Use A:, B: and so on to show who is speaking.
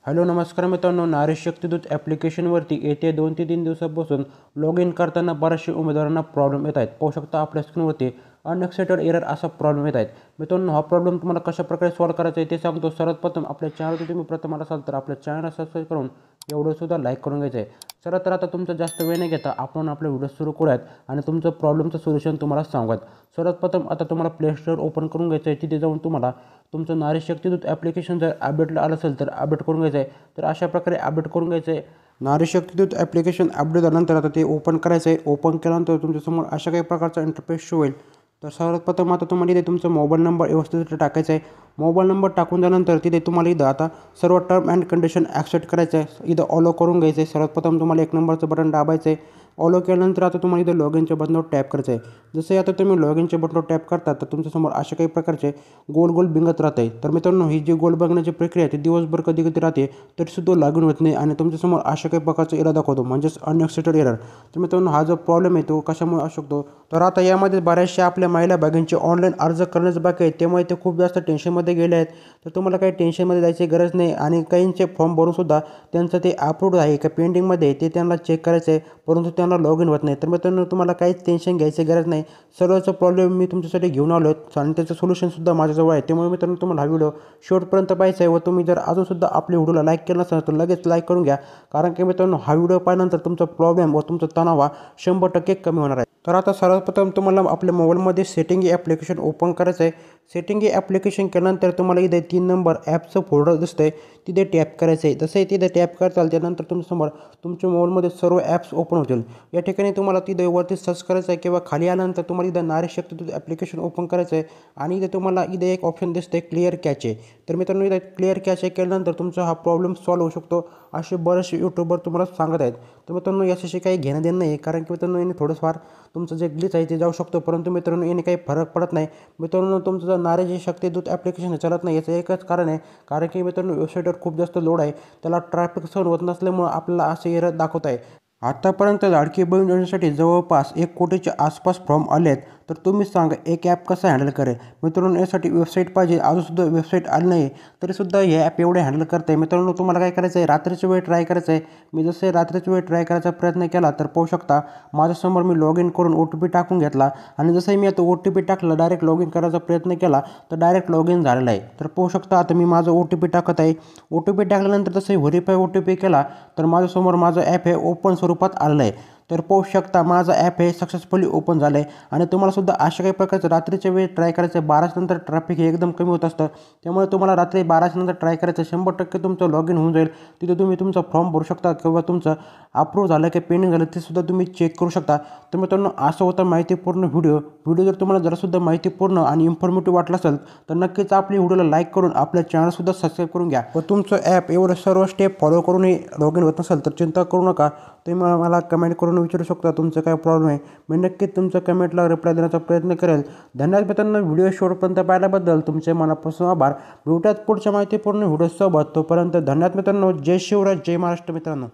A: Hello नमस्कार मित्रांनो, नारी शक्तिदूत ॲप्लिकेशनवरती येत्या 2 ते 3 दिवसापासून लॉग इन करताना बऱ्याचशा उमेदवारांना प्रॉब्लेम येत आहेत. पाहू शकता आपल्या स्क्रीनवरती अनएक्सेप्टेड एरर असा प्रॉब्लेम येत आहेत. मित्रांनो, हा प्रॉब्लेम तुम्हाला कशाप्रकारे सॉल्व्ह करायचा आहे ते सांगतो. सर्वात प्रथम आपल्या चॅनलवरती तुम्ही प्रथम आला असाल तर आपल्या चॅनलला सबस्क्राईब करून एवढंसुद्धा लाईक करून घ्यायचं आहे. चला तर आता तुमचा जास्त वेळ न घेता आपण आपला व्हिडिओ सुरू करूयात आणि तुमचं प्रॉब्लेमचं सोल्युशन तुम्हाला सांगूयात. सर्वात प्रथम आता तुम्हाला प्ले स्टोअर ओपन करून घ्यायचं आहे. तिथे जाऊन तुम्हाला तुमचं नारी शक्तिदूत ॲप्लिकेशन जर अपडेटला आलं असेल तर अपडेट करून घ्यायचं आहे. तर अशा प्रकारे अपडेट करून घ्यायचं आहे. नारी शक्तिदूत ॲप्लिकेशन अपडेट झाल्यानंतर आता ते ओपन करायचं आहे. ओपन केल्यानंतर तुमच्यासमोर अशा काही प्रकारचा इंटरफेस शो होईल. तर सर्वात प्रथम आता तुम्हाला इथे तुमचा मोबाईल नंबर व्यवस्थित टाकायचा आहे. मोबाईल नंबर टाकून झाल्यानंतर तिथे तुम्हाला इथं आता सर्व टर्म अँड कंडिशन ॲक्सेप्ट करायचं आहे. इथं ऑलो करून घ्यायचं आहे. सर्वात प्रथम तुम्हाला 1 नंबरचं बटन दाबायचं आहे. ऑलो केल्यानंतर आता तुम्हाला इथं लॉग इनच्या बटनावर टॅप करायचं आहे. जसं आता तुम्ही लॉग इनच्या बटनावर टॅप करता तर तुमच्यासमोर अशा काही प्रकारचे गोल गोल बिंगत राहत आहे. तर मित्रांनो, ही जी गोल बघण्याची प्रक्रिया आहे ती दिवसभर कधी कधी राहते तरीसुद्धा लॉग इन होत नाही आणि तुमच्यासमोर अशा काही प्रकारचा एरर दाखवतो, म्हणजेच अनएक्सेप्टेड एरर. तर मित्रांनो, हा जो प्रॉब्लेम आहे तो कशामुळे असू शकतो, तर आता यामध्ये बऱ्याचशा आपल्या महिला भगिनींचे ऑनलाईन अर्ज करण्याचं बाकी आहे, त्यामुळे ते खूप जास्त टेन्शनमध्ये गेले आहेत. तर तुम्हाला काही टेन्शनमध्ये जायची गरज नाही आणि काहींचे फॉर्म भरूनसुद्धा त्यांचं ते अप्रूव्ड आहे का पेंडिंगमध्ये ते त्यांना चेक करायचं आहे, परंतु त्यांना लॉग इन होत नाही. तर मित्रांनो, तुम्हाला काहीच टेन्शन घ्यायची गरज नाही. सर्वचा प्रॉब्लेम मी तुमच्यासाठी घेऊन आलो आणि त्याचं सोल्युशनसुद्धा माझ्याजवळ आहे. त्यामुळे मित्रांनो, तुम्हाला हा व्हिडिओ शेवटपर्यंत पाहायचा आहे व तुम्ही जर अजूनसुद्धा आपल्या व्हिडिओला लाईक केलं नसेल तर लगेच लाईक करून घ्या. कारण की मित्रांनो, हा व्हिडिओ पाहिल्यानंतर तुमचा प्रॉब्लेम व तुमचा तणाव हा 100% कमी होणार आहे. तर आता सर्वप्रथम तुम्हाला आपल्या मोबाईलमध्ये सेटिंग हे ॲप्लिकेशन ओपन करायचं आहे. सेटिंग हे ॲप्लिकेशन केल्यानंतर तुम्हाला इथे 3 नंबर ॲपचं फोल्डर दिसतं आहे, तिथे टॅप करायचं आहे. जसंही तिथे टॅप करताल त्यानंतर तुमच्यासमोर तुमच्या मोबाईलमध्ये सर्व ॲप्स ओपन होतील. या ठिकाणी तुम्हाला तिथे वरती सर्च करायचं आहे किंवा खाली आल्यानंतर तुम्हाला इथं नारी शक्तिदूत ॲप्लिकेशन ओपन करायचं आहे आणि इथे तुम्हाला इथे एक ऑप्शन दिसतं आहे क्लिअर कॅचे. तर मित्रांनो, इथे क्लिअर कॅचे केल्यानंतर तुमचा हा प्रॉब्लेम सॉल्व्ह होऊ शकतो असे बरेचसे यूट्यूबर तुम्हाला सांगत आहेत. तर मित्रांनो, याच्याशी काही घेणं देणं नाही, कारण की मित्रांनो याने थोडंफार तुमचं जे ग्लिच आहे ते जाऊ शकतो, परंतु मित्रांनो याने काही फरक पडत नाही. मित्रांनो, तुमचं जर नारी शक्तिदूत ॲप्लिकेशन चालत नाही याचं एकच कारण आहे, कारण की मित्रांनो वेबसाईटवर खूप जास्त लोड आहे, त्याला ट्रॅफिक सहन होत नसल्यामुळं आपल्याला असे एरर दाखवत आहे. आतापर्यंत लाडकी बहीण योजनेसाठी जवळपास 1 कोटीच्या आसपास फॉर्म आले आहेत. तर तुम्ही सांगा एक ॲप कसं हँडल करेल. मित्रांनो, यासाठी वेबसाईट पाहिजे. अजूनसुद्धा वेबसाईट आली नाही तरीसुद्धा हे ॲप एवढे हँडल करत आहे. मित्रांनो, तुम्हाला काय करायचं आहे, रात्रीच्या वेळ ट्राय करायचं आहे. मी जसं रात्रीच्या वेळ ट्राय करायचा प्रयत्न केला तर पाहू शकता माझ्यासमोर मी लॉग इन करून OTP टाकून घेतला आणि जसंही मी आता OTP टाकलं, डायरेक्ट लॉग इन करायचा प्रयत्न केला तर डायरेक्ट लॉग इन झालेला आहे. तर पाहू शकता आता मी माझं OTP टाकत आहे. OTP टाकल्यानंतर जसंही व्हेरीफाय OTP केला तर माझ्यासमोर माझं ॲप हे ओपन स्वरूपात आलेलं आहे. तर पाहू शकता माझं ॲप हे सक्सेसफुली ओपन झालं आहे आणि तुम्हालासुद्धा अशा काही प्रकारचं रात्रीच्या वेळी ट्राय करायचं आहे. 12च्या नंतर ट्रॅफिक हे एकदम कमी होत असतं, त्यामुळे तुम्हाला रात्री 12च्या नंतर ट्राय करायचं. 100% तुमचं लॉग इन होऊन जाईल. तिथे तुम्ही तुमचा फॉर्म भरू शकता किंवा तुमचं अप्रूव्ह झालं की पेंडिंग झालं ते सुद्धा तुम्ही चेक करू शकता. तर मित्रांनो, असं होतं माहितीपूर्ण व्हिडिओ जर तुम्हाला जरासुद्धा माहितीपूर्ण आणि इन्फॉर्मेटिव्ह वाटलं असेल तर नक्कीच आपल्या व्हिडिओला लाईक करून आपल्या चॅनलसुद्धा सबस्क्राईब करून घ्या. व तुमचं ॲप एवढं सर्व स्टेप फॉलो करूनही लॉग इन होत नसेल तर चिंता करू नका. तुम्ही मला कमेंट करून विचारू शकता तुमचं काय प्रॉब्लेम आहे. मी नक्कीच तुमच्या कमेंटला रिप्लाय देण्याचा प्रयत्न करेल. धन्यवाद मित्रांनो, व्हिडिओ शेवटपर्यंत पाहिल्याबद्दल तुमचे मनापासून आभार. भेटूयात पुढच्या माहितीपूर्ण व्हिडिओसोबत. तोपर्यंत धन्यवाद मित्रांनो. जय शिवराय, जय महाराष्ट्र मित्रांनो.